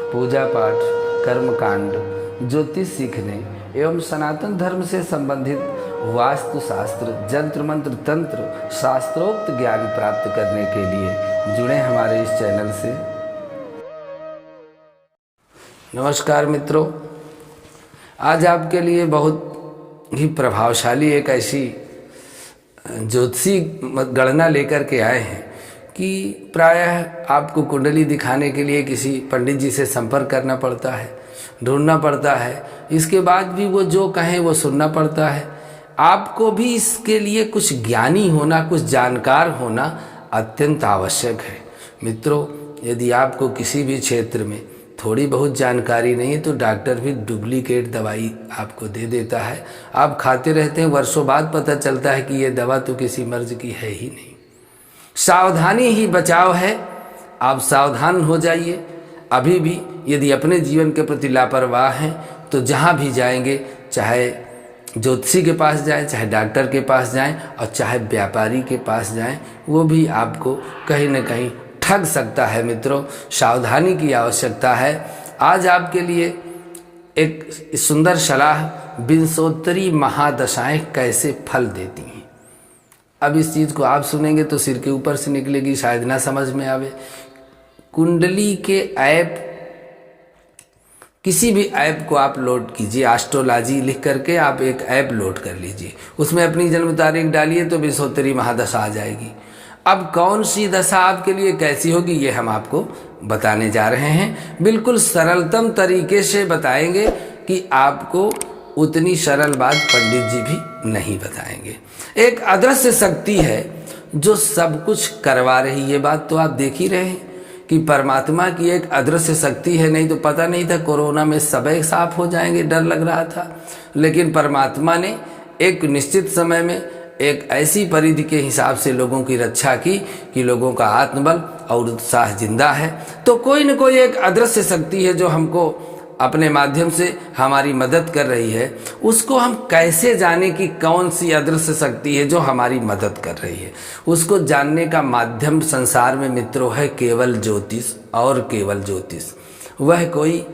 पूजा पाठ, कर्मकांड, ज्योतिष सीखने एवं सनातन धर्म से संबंधित वास्तु शास्त्र, जंत्र मंत्र, तंत्र, शास्त्रोक्त ज्ञान प्राप्त करने के लिए जुड़े हमारे इस चैनल से। नमस्कार मित्रों, आज आपके लिए बहुत ही प्रभावशाली एक ऐसी ज्योतिषी गणना लेकर के आए हैं कि प्रायः आपको कुंडली दिखाने के लिए किसी पंडित जी से संपर्क करना पड़ता है, ढूंढना पड़ता है। इसके बाद भी वो जो कहें वो सुनना पड़ता है। आपको भी इसके लिए कुछ ज्ञानी होना, कुछ जानकार होना अत्यंत आवश्यक है। मित्रों, यदि आपको किसी भी क्षेत्र में थोड़ी बहुत जानकारी नहीं है तो डॉक्टर भी डुप्लीकेट दवाई आपको दे देता है। आप खाते रहते हैं, वर्षों बाद पता चलता है कि ये दवा तो किसी मर्ज की है ही नहीं। सावधानी ही बचाव है। आप सावधान हो जाइए। अभी भी यदि अपने जीवन के प्रति लापरवाह हैं तो जहाँ भी जाएंगे, चाहे ज्योतिषी के पास जाएं, चाहे डॉक्टर के पास जाएं और चाहे व्यापारी के पास जाएं, वो भी आपको कहीं न कहीं ठग सकता है। मित्रों, सावधानी की आवश्यकता है। आज आपके लिए एक सुंदर सलाह, विंशोत्तरी महादशाएं कैसे फल देती हैं। अब इस चीज़ को आप सुनेंगे तो सिर के ऊपर से निकलेगी, शायद ना समझ में आवे। कुंडली के ऐप, किसी भी ऐप को आप लोड कीजिए, एस्ट्रोलॉजी लिख करके आप एक ऐप लोड कर लीजिए, उसमें अपनी जन्म तारीख डालिए तो विंशोत्तरी महादशा आ जाएगी। अब कौन सी दशा आपके लिए कैसी होगी ये हम आपको बताने जा रहे हैं। बिल्कुल सरलतम तरीके से बताएंगे कि आपको उतनी सरल बात पंडित जी भी नहीं बताएंगे। एक अदृश्य शक्ति है जो सब कुछ करवा रही है। ये बात तो आप देख ही रहे हैं कि परमात्मा की एक अदृश्य शक्ति है। नहीं तो पता नहीं था कोरोना में सब साफ हो जाएंगे, डर लग रहा था। लेकिन परमात्मा ने एक निश्चित समय में एक ऐसी परिधि के हिसाब से लोगों की रक्षा की कि लोगों का आत्मबल और उत्साह जिंदा है। तो कोई न कोई एक अदृश्य शक्ति है जो हमको अपने माध्यम से हमारी मदद कर रही है। उसको हम कैसे जाने कि कौन सी अदृश्य शक्ति है जो हमारी मदद कर रही है। उसको जानने का माध्यम संसार में मित्रों है केवल ज्योतिष और केवल ज्योतिष। वह कोई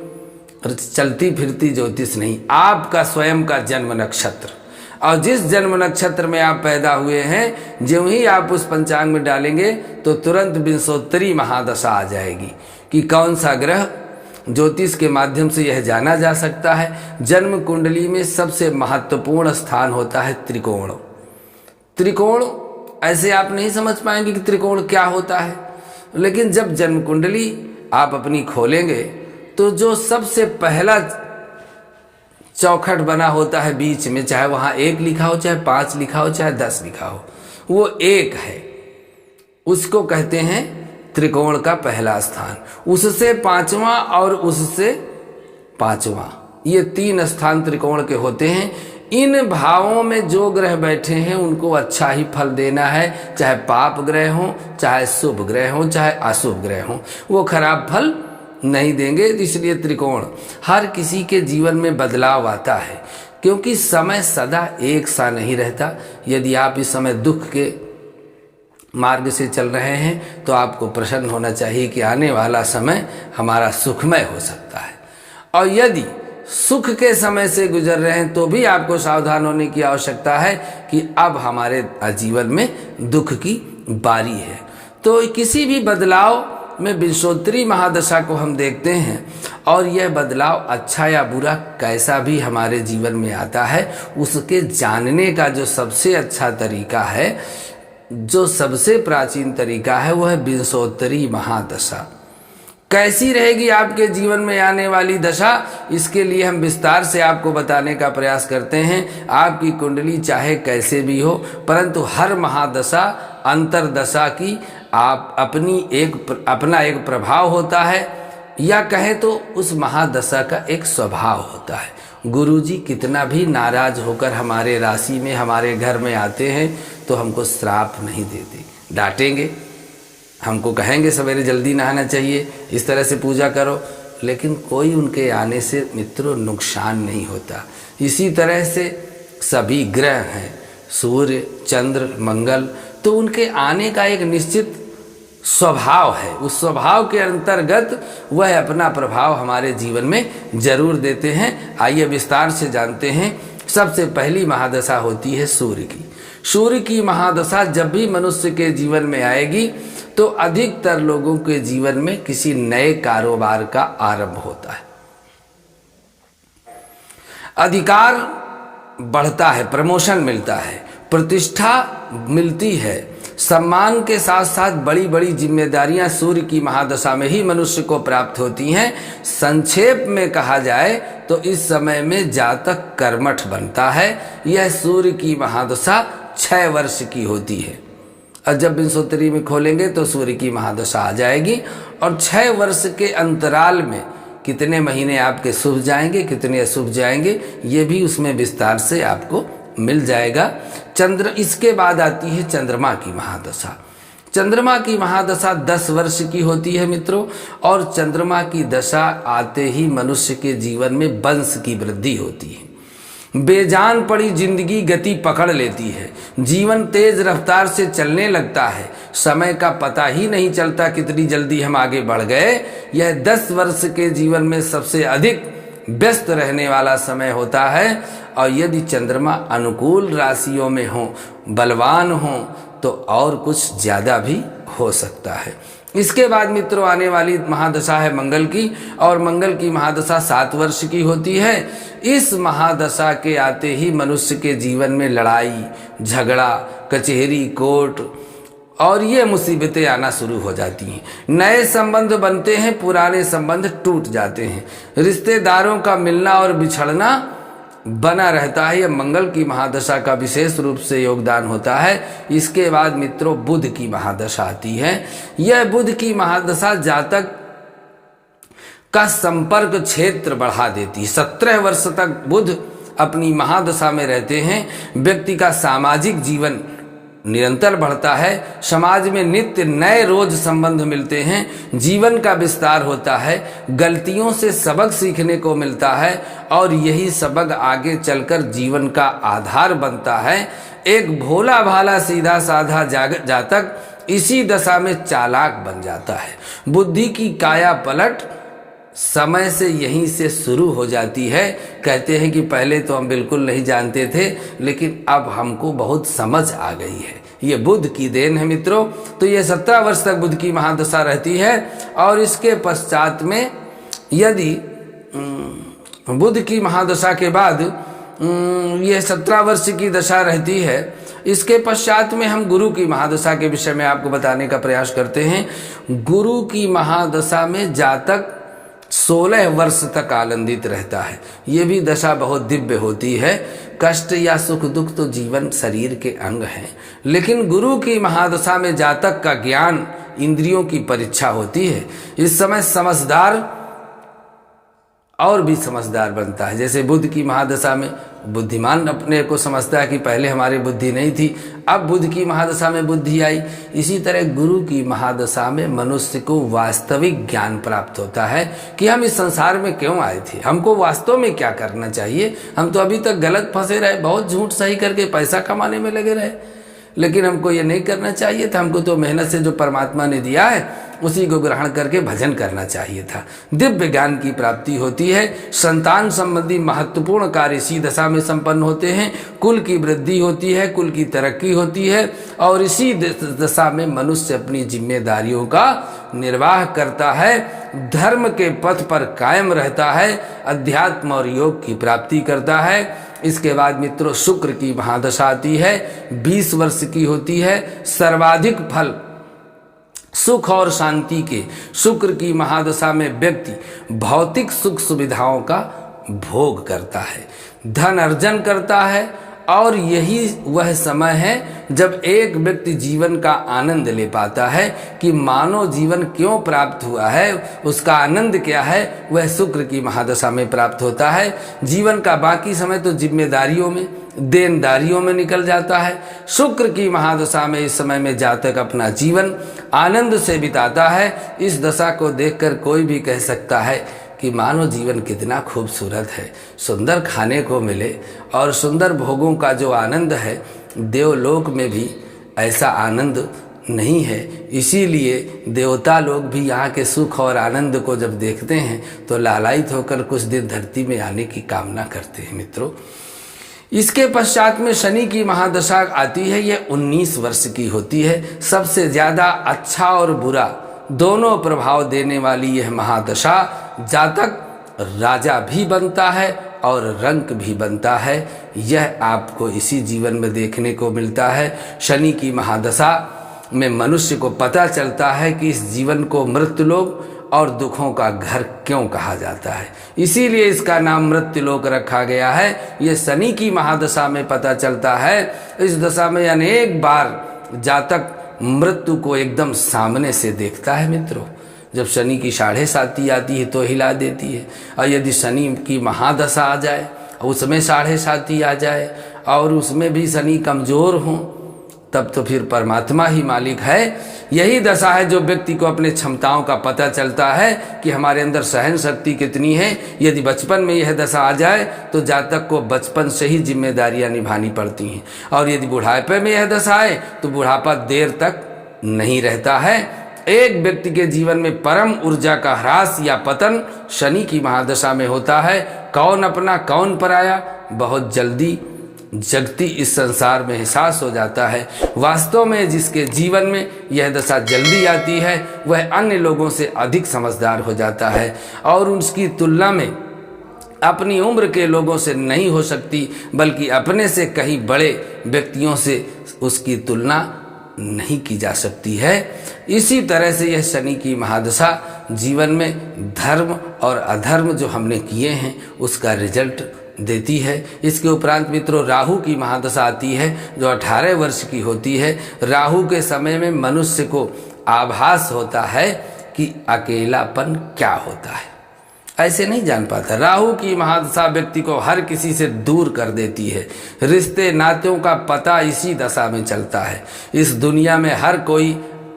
चलती फिरती ज्योतिष नहीं, आपका स्वयं का जन्म नक्षत्र। और जिस जन्म नक्षत्र में आप पैदा हुए हैं, ज्यों ही आप उस पंचांग में डालेंगे तो तुरंत विंशोत्तरी महादशा आ जाएगी कि कौन सा ग्रह। ज्योतिष के माध्यम से यह जाना जा सकता है। जन्म कुंडली में सबसे महत्वपूर्ण स्थान होता है त्रिकोण। त्रिकोण ऐसे आप नहीं समझ पाएंगे कि त्रिकोण क्या होता है, लेकिन जब जन्म कुंडली आप अपनी खोलेंगे तो जो सबसे पहला चौखट बना होता है बीच में, चाहे वहाँ 1 लिखा हो, चाहे 5 लिखा हो, चाहे 10 लिखा हो, वो 1 है। उसको कहते हैं त्रिकोण का पहला स्थान। उससे 5वां और उससे 5वां, ये 3 स्थान त्रिकोण के होते हैं। इन भावों में जो ग्रह बैठे हैं उनको अच्छा ही फल देना है। चाहे पाप ग्रह हो, चाहे शुभ ग्रह हो, चाहे अशुभ ग्रह हो, वो खराब फल नहीं देंगे। इसलिए त्रिकोण, हर किसी के जीवन में बदलाव आता है क्योंकि समय सदा एक सा नहीं रहता। यदि आप इस समय दुख के मार्ग से चल रहे हैं तो आपको प्रसन्न होना चाहिए कि आने वाला समय हमारा सुखमय हो सकता है। और यदि सुख के समय से गुजर रहे हैं तो भी आपको सावधान होने की आवश्यकता है कि अब हमारे जीवन में दुख की बारी है। तो किसी भी बदलाव में विंशोत्तरी महादशा को हम देखते हैं और यह बदलाव अच्छा या बुरा कैसा भी हमारे जीवन में आता है, उसके जानने का जो सबसे अच्छा तरीका है, जो सबसे प्राचीन तरीका है, वो है विंशोत्तरी महादशा। कैसी रहेगी आपके जीवन में आने वाली दशा, इसके लिए हम विस्तार से आपको बताने का प्रयास करते हैं। आपकी कुंडली चाहे कैसे भी हो, परंतु हर महादशा अंतरदशा की आप अपना एक प्रभाव होता है, या कहें तो उस महादशा का एक स्वभाव होता है। गुरुजी कितना भी नाराज होकर हमारे राशि में, हमारे घर में आते हैं तो हमको श्राप नहीं देते, डांटेंगे, हमको कहेंगे सवेरे जल्दी नहाना चाहिए, इस तरह से पूजा करो, लेकिन कोई उनके आने से मित्रों नुकसान नहीं होता। इसी तरह से सभी ग्रह हैं, सूर्य, चंद्र, मंगल, तो उनके आने का एक निश्चित स्वभाव है, उस स्वभाव के अंतर्गत वह अपना प्रभाव हमारे जीवन में जरूर देते हैं। आइए विस्तार से जानते हैं। सबसे पहली महादशा होती है सूर्य की। सूर्य की महादशा जब भी मनुष्य के जीवन में आएगी तो अधिकतर लोगों के जीवन में किसी नए कारोबार का आरंभ होता है, अधिकार बढ़ता है, प्रमोशन मिलता है, प्रतिष्ठा मिलती है, सम्मान के साथ साथ बड़ी बड़ी जिम्मेदारियां सूर्य की महादशा में ही मनुष्य को प्राप्त होती हैं। संक्षेप में कहा जाए तो इस समय में जातक कर्मठ बनता है। यह सूर्य की महादशा 6 वर्ष की होती है। और जब विंशोत्तरी में खोलेंगे तो सूर्य की महादशा आ जाएगी और 6 वर्ष के अंतराल में कितने महीने आपके शुभ जाएंगे, कितने अशुभ जाएंगे, ये भी उसमें विस्तार से आपको मिल जाएगा। इसके बाद आती है चंद्रमा की महादशा। चंद्रमा की महादशा 10 वर्ष की होती है मित्रों, और चंद्रमा की दशा आते ही मनुष्य के जीवन में वंश की वृद्धि होती है। बेजान पड़ी जिंदगी गति पकड़ लेती है, जीवन तेज रफ्तार से चलने लगता है, समय का पता ही नहीं चलता कितनी जल्दी हम आगे बढ़ गए। यह 10 वर्ष के जीवन में सबसे अधिक व्यस्त रहने वाला समय होता है। और यदि चंद्रमा अनुकूल राशियों में हो, बलवान हो, तो और कुछ ज़्यादा भी हो सकता है। इसके बाद मित्रों आने वाली महादशा है मंगल की, और मंगल की महादशा 7 वर्ष की होती है। इस महादशा के आते ही मनुष्य के जीवन में लड़ाई झगड़ा, कचहरी, कोर्ट और ये मुसीबतें आना शुरू हो जाती हैं। नए संबंध बनते हैं, पुराने संबंध टूट जाते हैं, रिश्तेदारों का मिलना और बिछड़ना बना रहता है। यह मंगल की महादशा का विशेष रूप से योगदान होता है। इसके बाद मित्रों बुध की महादशा आती है। यह बुध की महादशा जातक का संपर्क क्षेत्र बढ़ा देती है। 17 वर्ष तक बुध अपनी महादशा में रहते हैं। व्यक्ति का सामाजिक जीवन निरंतर बढ़ता है, समाज में नित्य नए रोज संबंध मिलते हैं, जीवन का विस्तार होता है, गलतियों से सबक सीखने को मिलता है और यही सबक आगे चलकर जीवन का आधार बनता है। एक भोला भाला सीधा साधा जातक इसी दशा में चालाक बन जाता है। बुद्धि की काया पलट समय से यहीं से शुरू हो जाती है। कहते हैं कि पहले तो हम बिल्कुल नहीं जानते थे, लेकिन अब हमको बहुत समझ आ गई है। ये बुध की देन है मित्रों। तो ये 17 वर्ष तक बुध की महादशा रहती है। और इसके पश्चात में यदि बुध की महादशा के बाद ये 17 वर्ष की दशा रहती है। इसके पश्चात में हम गुरु की महादशा के विषय में आपको बताने का प्रयास करते हैं। गुरु की महादशा में जातक 16 वर्ष तक आनंदित रहता है। ये भी दशा बहुत दिव्य होती है। कष्ट या सुख दुख तो जीवन शरीर के अंग हैं, लेकिन गुरु की महादशा में जातक का ज्ञान इंद्रियों की परीक्षा होती है। इस समय समझदार और भी समझदार बनता है। जैसे बुध की महादशा में बुद्धिमान अपने को समझता है कि पहले हमारी बुद्धि नहीं थी, अब बुध की महादशा में बुद्धि आई। इसी तरह गुरु की महादशा में मनुष्य को वास्तविक ज्ञान प्राप्त होता है कि हम इस संसार में क्यों आए थे, हमको वास्तव में क्या करना चाहिए। हम तो अभी तक गलत फंसे रहे, बहुत झूठ सही करके पैसा कमाने में लगे रहे, लेकिन हमको ये नहीं करना चाहिए था। हमको तो मेहनत से जो परमात्मा ने दिया है उसी को ग्रहण करके भजन करना चाहिए था। दिव्य ज्ञान की प्राप्ति होती है। संतान संबंधी महत्वपूर्ण कार्य इसी दशा में संपन्न होते हैं। कुल की वृद्धि होती है, कुल की तरक्की होती है और इसी दशा में मनुष्य अपनी जिम्मेदारियों का निर्वाह करता है, धर्म के पथ पर कायम रहता है, अध्यात्म और योग की प्राप्ति करता है। इसके बाद मित्रों शुक्र की महादशा आती है, 20 वर्ष की होती है। सर्वाधिक फल सुख और शांति के शुक्र की महादशा में व्यक्ति भौतिक सुख सुविधाओं का भोग करता है, धन अर्जन करता है और यही वह समय है जब एक व्यक्ति जीवन का आनंद ले पाता है कि मानव जीवन क्यों प्राप्त हुआ है, उसका आनंद क्या है, वह शुक्र की महादशा में प्राप्त होता है। जीवन का बाकी समय तो जिम्मेदारियों में, देनदारियों में निकल जाता है। शुक्र की महादशा में इस समय में जातक अपना जीवन आनंद से बिताता है। इस दशा को देखकर कोई भी कह सकता है कि मानव जीवन कितना खूबसूरत है, सुंदर खाने को मिले और सुंदर भोगों का जो आनंद है, देवलोक में भी ऐसा आनंद नहीं है। इसीलिए देवता लोग भी यहाँ के सुख और आनंद को जब देखते हैं तो लालायित होकर कुछ दिन धरती में आने की कामना करते हैं मित्रों। इसके पश्चात में शनि की महादशा आती है। यह 19 वर्ष की होती है। सबसे ज़्यादा अच्छा और बुरा दोनों प्रभाव देने वाली यह महादशा जातक राजा भी बनता है और रंक भी बनता है। यह आपको इसी जीवन में देखने को मिलता है। शनि की महादशा में मनुष्य को पता चलता है कि इस जीवन को मृत्युलोक और दुखों का घर क्यों कहा जाता है। इसीलिए इसका नाम मृत्युलोक रखा गया है। ये शनि की महादशा में पता चलता है। इस दशा में अनेक बार जातक मृत्यु को एकदम सामने से देखता है मित्रों। जब शनि की 7.5 आती है तो हिला देती है, और यदि शनि की महादशा आ जाए, उसमें 7.5 आ जाए और उसमें भी शनि कमज़ोर हो, तब तो फिर परमात्मा ही मालिक है। यही दशा है जो व्यक्ति को अपने क्षमताओं का पता चलता है कि हमारे अंदर सहन शक्ति कितनी है। यदि बचपन में यह दशा आ जाए तो जातक को बचपन से ही जिम्मेदारियां निभानी पड़ती हैं, और यदि बुढ़ापे में यह दशा आए तो बुढ़ापा देर तक नहीं रहता है। एक व्यक्ति के जीवन में परम ऊर्जा का ह्रास या पतन शनि की महादशा में होता है। कौन अपना कौन पराया बहुत जल्दी जगती इस संसार में एहसास हो जाता है। वास्तव में जिसके जीवन में यह दशा जल्दी आती है वह अन्य लोगों से अधिक समझदार हो जाता है और उसकी तुलना में अपनी उम्र के लोगों से नहीं हो सकती, बल्कि अपने से कहीं बड़े व्यक्तियों से उसकी तुलना नहीं की जा सकती है। इसी तरह से यह शनि की महादशा जीवन में धर्म और अधर्म जो हमने किए हैं उसका रिजल्ट देती है। इसके उपरांत मित्रों राहु की महादशा आती है जो 18 वर्ष की होती है। राहु के समय में मनुष्य को आभास होता है कि अकेलापन क्या होता है, ऐसे नहीं जान पाता। राहु की महादशा व्यक्ति को हर किसी से दूर कर देती है। रिश्ते नातों का पता इसी दशा में चलता है। इस दुनिया में हर कोई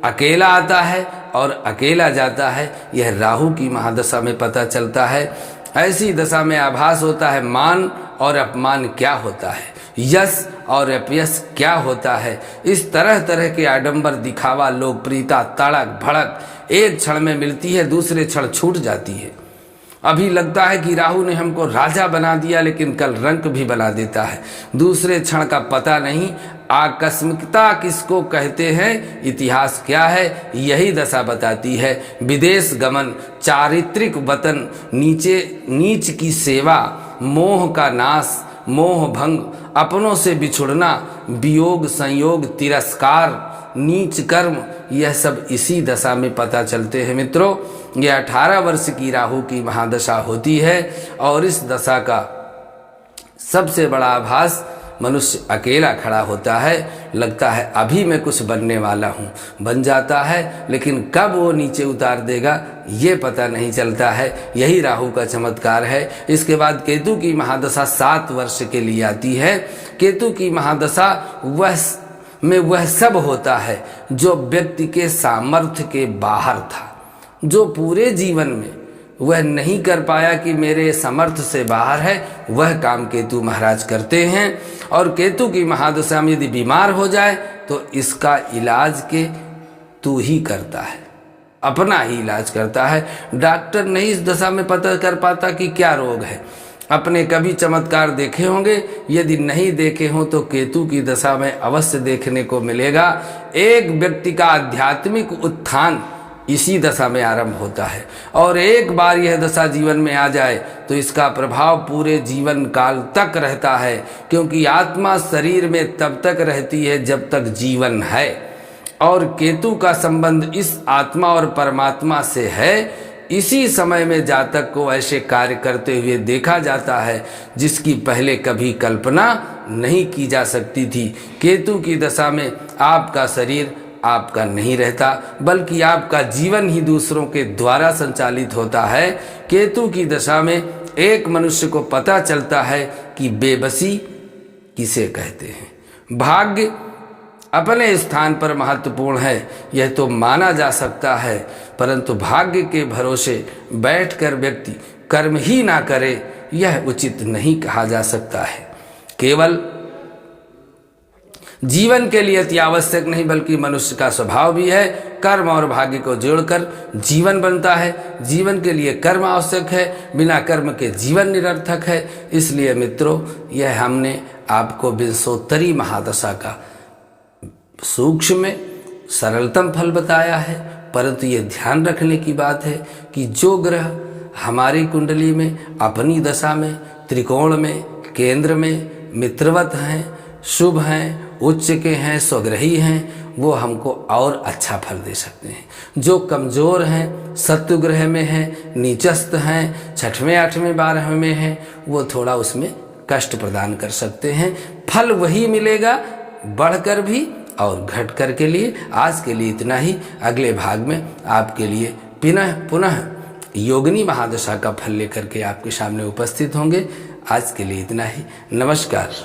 अकेला आता है और अकेला जाता है, यह राहु की महादशा में पता चलता है। ऐसी दशा में आभास होता है मान और अपमान क्या होता है, यश और अपयश क्या होता है। इस तरह तरह के आडंबर, दिखावा, लोकप्रियता, तड़क भड़क एक क्षण में मिलती है, दूसरे क्षण छूट जाती है। अभी लगता है कि राहु ने हमको राजा बना दिया, लेकिन कल रंक भी बना देता है। दूसरे क्षण का पता नहीं। आकस्मिकता किसको कहते हैं, इतिहास क्या है, यही दशा बताती है। विदेश गमन, चारित्रिक वतन, नीच की सेवा, मोह का नाश, मोह भंग, अपनों से बिछुड़ना, वियोग, संयोग, तिरस्कार, नीच कर्म, यह सब इसी दशा में पता चलते हैं मित्रों। यह 18 वर्ष की राहु की महादशा होती है और इस दशा का सबसे बड़ा आभास मनुष्य अकेला खड़ा होता है। लगता है अभी मैं कुछ बनने वाला हूँ, बन जाता है, लेकिन कब वो नीचे उतार देगा ये पता नहीं चलता है। यही राहु का चमत्कार है। इसके बाद केतु की महादशा 7 वर्ष के लिए आती है। केतु की महादशा वह सब होता है जो व्यक्ति के सामर्थ्य के बाहर था, जो पूरे जीवन में वह नहीं कर पाया कि मेरे समर्थ से बाहर है, वह काम केतु महाराज करते हैं। और केतु की महादशा में यदि बीमार हो जाए तो इसका इलाज केतु ही करता है, अपना ही इलाज करता है। डॉक्टर नहीं इस दशा में पता कर पाता कि क्या रोग है। अपने कभी चमत्कार देखे होंगे, यदि नहीं देखे हों तो केतु की दशा में अवश्य देखने को मिलेगा। एक व्यक्ति का आध्यात्मिक उत्थान इसी दशा में आरंभ होता है, और एक बार यह दशा जीवन में आ जाए तो इसका प्रभाव पूरे जीवन काल तक रहता है, क्योंकि आत्मा शरीर में तब तक रहती है जब तक जीवन है, और केतु का संबंध इस आत्मा और परमात्मा से है। इसी समय में जातक को ऐसे कार्य करते हुए देखा जाता है जिसकी पहले कभी कल्पना नहीं की जा सकती थी। केतु की दशा में आपका शरीर आपका नहीं रहता, बल्कि आपका जीवन ही दूसरों के द्वारा संचालित होता है। केतु की दशा में एक मनुष्य को पता चलता है कि बेबसी किसे कहते हैं। भाग्य अपने स्थान पर महत्वपूर्ण है, यह तो माना जा सकता है, परंतु भाग्य के भरोसे बैठकर व्यक्ति कर्म ही ना करे, यह उचित नहीं कहा जा सकता है। केवल जीवन के लिए अति आवश्यक नहीं बल्कि मनुष्य का स्वभाव भी है। कर्म और भाग्य को जोड़कर जीवन बनता है। जीवन के लिए कर्म आवश्यक है, बिना कर्म के जीवन निरर्थक है। इसलिए मित्रों, यह हमने आपको विंशोत्तरी महादशा का सूक्ष्म में सरलतम फल बताया है। परंतु ये ध्यान रखने की बात है कि जो ग्रह हमारी कुंडली में अपनी दशा में त्रिकोण में केंद्र में मित्रवत हैं, शुभ हैं, उच्च के हैं, स्वग्रही हैं, वो हमको और अच्छा फल दे सकते हैं। जो कमज़ोर हैं, शत्रु ग्रह में हैं, नीचस्थ हैं, 6वें 8वें 12वें में हैं, वो थोड़ा उसमें कष्ट प्रदान कर सकते हैं। फल वही मिलेगा, बढ़कर भी और घटकर के लिए। आज के लिए इतना ही। अगले भाग में आपके लिए पुनः योगिनी महादशा का फल लेकर के आपके सामने उपस्थित होंगे। आज के लिए इतना ही। नमस्कार।